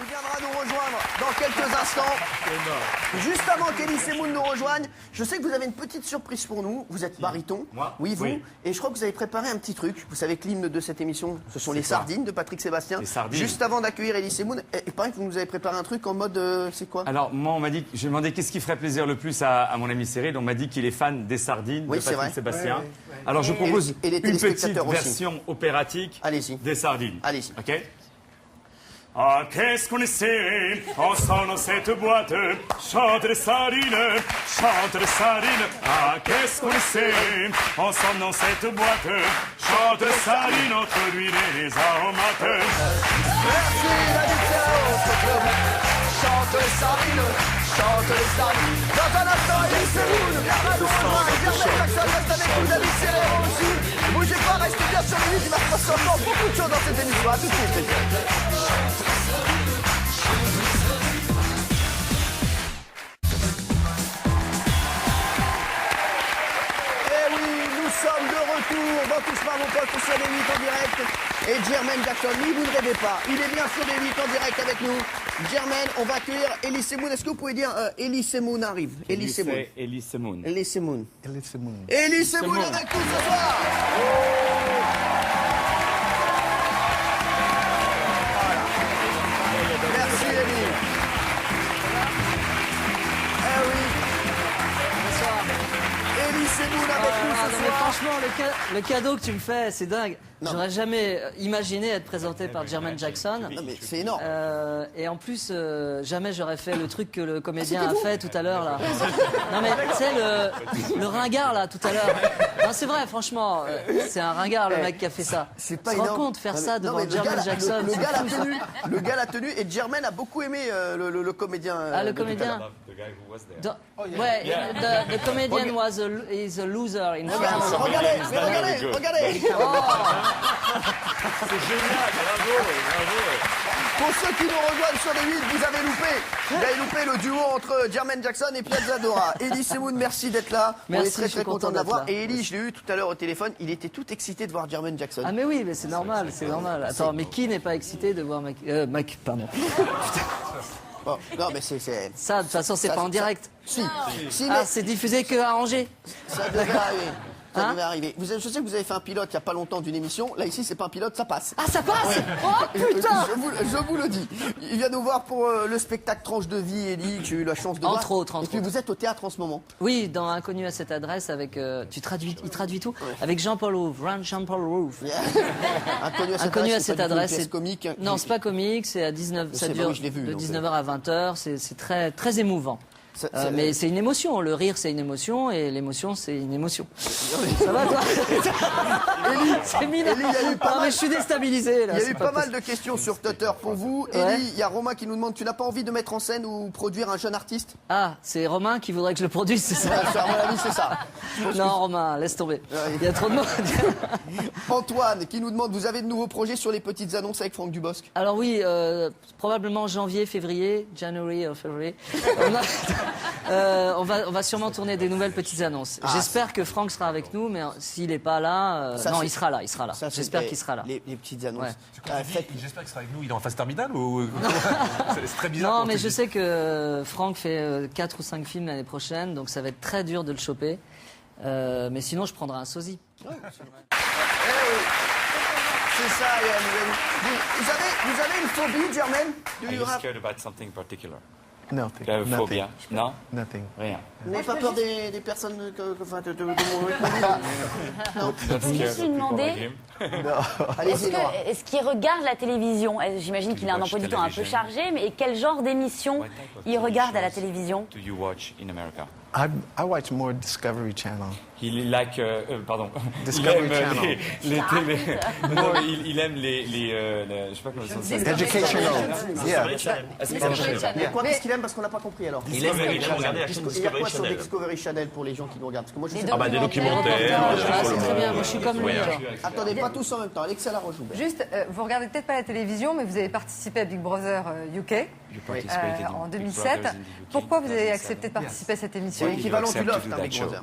viendra nous rejoindre dans quelques instants. Juste avant qu'Elise Moon nous rejoigne, je sais que vous avez une petite surprise pour nous. Vous êtes baryton. Moi? Oui, vous. Oui. Et je crois que vous avez préparé un petit truc. Vous savez que l'hymne de cette émission, ce sont les sardines de Patrick Sébastien. Les sardines. Juste avant d'accueillir Elise Moon, il paraît que vous nous avez préparé un truc en mode... c'est quoi? Alors, moi, on m'a dit, j'ai demandé qu'est-ce qui ferait plaisir le plus à mon ami Cyril. On m'a dit qu'il est fan des sardines Oui, de c'est Patrick vrai. Sébastien. Alors, je propose Et les une petite téléspectateurs aussi. version opératique Allez-y. des sardines. Allez-y. OK? Ah, qu'est-ce qu'on est serré ensemble dans cette boîte. Chante les sardines, chante les sardines. Ah, qu'est-ce qu'on est serré ensemble dans cette boîte. Chante les sardines entre l'huile et les aromates. Merci, David Serrault. Chante les sardines, chante les sardines. Dans un instant, Elise Moon viendra nous rejoindre. Germaine Jackson reste avec vous, David Serrault aussi. Bougez pas, restez bien sur les lignes. Il va se passer encore beaucoup de choses dans cette émission. À tout de suite, les gars. Eh oui, nous sommes de retour dans Touche pas mon poste sur les 8 en direct. Et Germaine Jackson, oui, vous ne rêvez pas, il est bien sur les 8 en direct avec nous. Germaine, on va accueillir Elise Moon. Est-ce que vous pouvez dire Elise Moon arrive? Elise Moon. Elise Moon. Elise Moon. Elise Moon. Elise Moon Moon. avec nous ce soir. Voilà. Merci Elise. Eh oui. Elise Moon avec nous Non, ce mais soir. franchement, le cadeau que tu me fais, c'est dingue. Non. J'aurais jamais imaginé être présenté par Germaine Jackson. Non mais c'est énorme. Et en plus, jamais j'aurais fait le truc que le comédien c'était a vous fait tout à l'heure là. Non mais tu sais le ringard là tout à l'heure. Non c'est vrai, franchement, c'est un ringard le mec qui a fait ça. C'est pas Tu te rends énorme. compte faire Non, mais- ça non, devant mais le Germaine gars, Jackson. Le c'est gars l'a fou, ça. tenu. Le gars l'a tenu et Germaine a beaucoup aimé le comédien. Ah le de tout à comédien. l'heure. Ouais, the comedian is a loser in Regarde, France. regardez, mais regardez, regardez. C'est génial, bravo, bravo. Pour ceux qui nous rejoignent sur les 8, vous avez loupé. Vous avez loupé le duo entre Jermaine Jackson et Piazza Dora. Elise Moon, merci d'être là. On Merci, est très je suis très content content de l'avoir. d'être là. Et Elise, je l'ai eu tout à l'heure au téléphone. Il était tout excité de voir Jermaine Jackson. Ah mais oui, mais c'est normal, c'est normal. Attends, mais qui n'est pas excité de voir Mac, pardon. Bon, non, mais c'est. Ça, de toute façon, c'est Ça, pas en ça- direct. Si, si, Ah, mais c'est diffusé que à Angers. ça devait arriver. Ça Hein devait arriver. Je sais que vous avez fait un pilote il n'y a pas longtemps d'une émission. Là, ici, c'est pas un pilote, ça passe. Ah, ça passe. Oh putain. Je vous le dis. Il vient nous voir pour le spectacle Tranche de vie, Ellie, que j'ai eu la chance de voir. Entre autres, Et entre puis autres. vous êtes au théâtre en ce moment. Oui, dans Inconnu à cette adresse avec il traduit tout avec Jean-Paul Rouve, Jean-Paul Rouve. Inconnu à cette adresse. Inconnu à c'est cette pas du tout une adresse. pièce comique. Non, c'est pas comique, c'est à 19, ça sais, dure oui, je l'ai vu, de donc, 19h à 20h, c'est très très émouvant. Ça- Mais c'est une émotion, le rire c'est une émotion et l'émotion c'est une émotion. Ça va toi C'est minable. Élie, il y a eu pas Non, mal- mais je suis déstabilisé là. Il y a c'est eu pas mal possible. de questions sur Twitter pour vous. Ouais. Élie, il y a Romain qui nous demande, tu n'as pas envie de mettre en scène ou produire un jeune artiste? Ah, c'est Romain qui voudrait que je le produise, c'est ça? À mon avis, c'est ça. Non, Romain, laisse tomber. Il y a trop de monde. Antoine qui nous demande, vous avez de nouveaux projets sur les petites annonces avec Franck Dubosc? Alors oui, probablement janvier, février, January or February. On va sûrement tourner des nouvelles petites annonces. J'espère que Franck sera avec nous, mais s'il n'est pas là, Ça, non, c'est- il sera là, il sera là. Ça, c'est J'espère qu'il sera là. Les petites annonces. Ouais. J'espère qu'il sera avec nous. Il est en phase terminale ou c'est très bizarre. Non, quand mais tu je dis- sais que Franck fait 4 ou 5 films l'année prochaine, donc ça va être très dur de le choper. Mais sinon, je prendrai un sosie. Eh oui. C'est ça, Yann. Vous avez une phobie, Germaine? Are you scared about something particular? Nothing. Tu as une phobie? Non? Nothing. Rien. Vous n'avez pas peur des personnes enfin, de mon Non. Not scared juste lui of people demander- like him. Allez-y, Laura. Est-ce qu'il regarde la télévision? J'imagine qu'il a un watch emploi du temps un peu television. chargé, mais quel genre d'émission What type of il TV regarde à la shows télévision? Do you watch in America? I watch more Discovery Channel. Il like, pardon. Discovery il aime Channel. les télé. Non, mais il aime je sais pas comment ça s'appelle. Educational. Yeah. Ah, c'est pas Channel. Mais quoi, qu'est-ce qu'il aime? Parce qu'on n'a pas compris alors. Il aime regarder la chaîne Il y a quoi Discovery sur Channel. Discovery Channel pour les gens qui nous regardent? Parce que moi, je sais Ah bah des documentaires, Ah, des trucs sur le c'est très bien, monde. moi je suis comme lui. alors. Attendez, pas tous en même temps. Alexa Laroche-Joubert. Juste, vous regardez peut-être pas la télévision, mais vous avez participé à Big Brother UK You participated in en Big 2007. Brothers in the UK Pourquoi vous avez 2007? accepté de participer à cette émission? C'est l'équivalent du accept to loft, do hein, that Big show. Brother.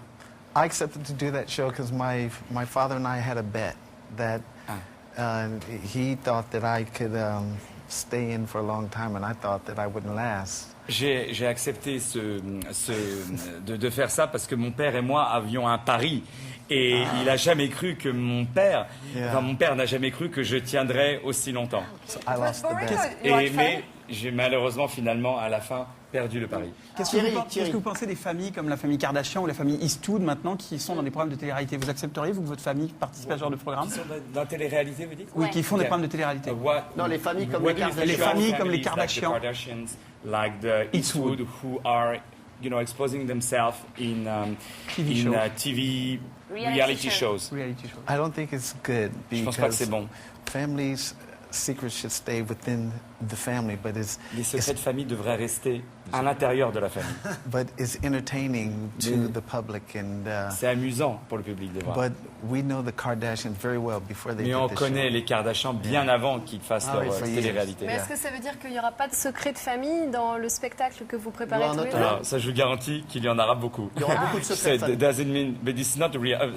I accepted to do that show because my father and I had a bet that he thought that I could stay in for a long time, and I thought that I wouldn't last. J'ai accepté de faire ça parce que mon père et moi avions un pari. Et il a jamais cru que mon père n'a jamais cru que je tiendrais aussi longtemps. So I lost the bet. Mais j'ai malheureusement finalement à la fin perdu le pari. Qu'est-ce que vous pensez des familles comme la famille Kardashian ou la famille Eastwood maintenant qui sont dans des programmes de télé-réalité? Vous accepteriez, vous, que votre famille participe à ce genre de programme? Qui sont dans la télé-réalité, vous dites? Oui, qui font des programmes de télé-réalité. Non, les familles comme les Kardashian. Les familles comme les Kardashian. Like the Eastwood, who are, exposing themselves in TV reality shows. I don't think it's good Je pense pas que c'est because bon. families' secrets should stay within the family, but Les secrets de famille devraient rester à l'intérieur de la famille. it's entertaining to the public, and C'est amusant pour le public de voir. but we know the Kardashians very well before they Mais did on the connaît show. les Kardashians bien avant qu'ils fassent leur for years. télé-réalité. Mais est-ce que ça veut dire qu'il n'y aura pas de secret de famille dans le spectacle que vous préparez tous les deux? Alors, ça, je vous garantis qu'il y en aura beaucoup. Il y aura beaucoup de secrets de famille.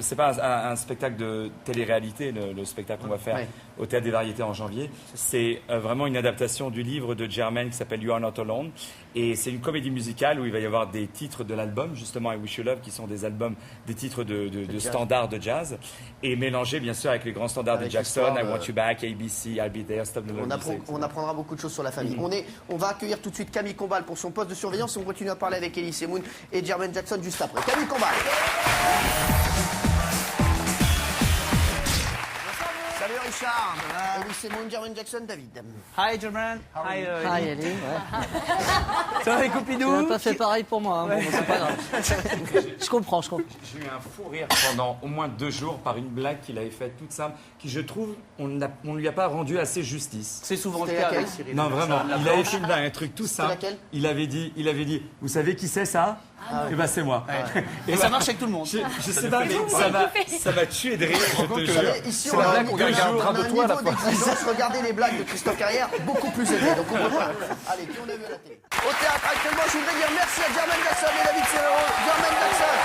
C'est pas un spectacle de télé-réalité, le spectacle qu'on va faire au Théâtre des Variétés en janvier. C'est vraiment une adaptation du livre de Jermaine qui s'appelle You Are Not Alone. Et c'est une comédie musicale où il va y avoir des titres de l'album, justement, I Wish You Love, qui sont des albums, des titres de standards de jazz, et mélangés, bien sûr, avec les grands standards Avec de Jackson, l'histoire, I Want You Back, ABC, I'll Be There, Stop the Love Music. On apprendra beaucoup de choses sur la famille. On va accueillir tout de suite Camille Combal pour son poste de surveillance. On continue à parler avec Elise Moon et Jermaine Jackson juste après. Camille Combal. Salut Richard. Elise Moon, Jermaine Jackson, David. Hi, Jermaine. Hi, Ah, Ellie, ouais. Ça va, les Tu n'as copinous? pas fait pareil pour moi, hein. Bon, c'est pas grave. Je comprends. J'ai eu un fou rire pendant au moins 2 jours par une blague qu'il avait faite toute simple, qui je trouve, on ne lui a pas rendu assez justice. C'est souvent le C'était cas. laquelle, oui. Cyril? Non, vraiment, il avait fait une blague, un truc tout simple. laquelle Il avait dit, vous savez qui c'est ça? Eh ben c'est moi. Et ça marche avec tout le monde. Je sais pas, mais ça m'a tué de rire, je te jure. Ici, C'est on la a blague un qu'on niveau regardera de toi, à la fois. d'exigence. Regardez les blagues de Christophe Carrière, beaucoup plus élevées. Donc on peut pas. Allez, qui on a vu à la télé? Au théâtre, actuellement, je voudrais dire merci à Jermaine Jackson et David Serrero. Jermaine Jackson,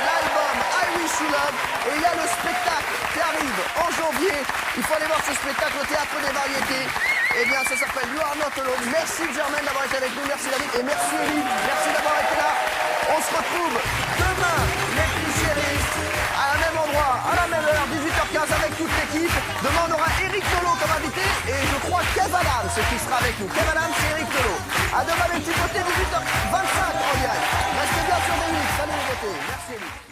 l'album I Wish You Love. Et il y a le spectacle qui arrive en janvier. Il faut aller voir ce spectacle au Théâtre des Variétés. Eh bien, ça s'appelle You Are Not Alone. Merci Jermaine d'avoir été avec nous. Merci David. Et merci Elie. Merci d'avoir été là. On se retrouve demain, les petits chéris, à la même endroit, à la même heure, 18h15 avec toute l'équipe. Demain, on aura Eric Tolo comme invité et je crois Kev Adams qui sera avec nous. Kev Adams et Eric Tolo. À demain, les petits côtés, 18h25 en direct. Restez bien sur D8. Salut les beautés. Merci Elie.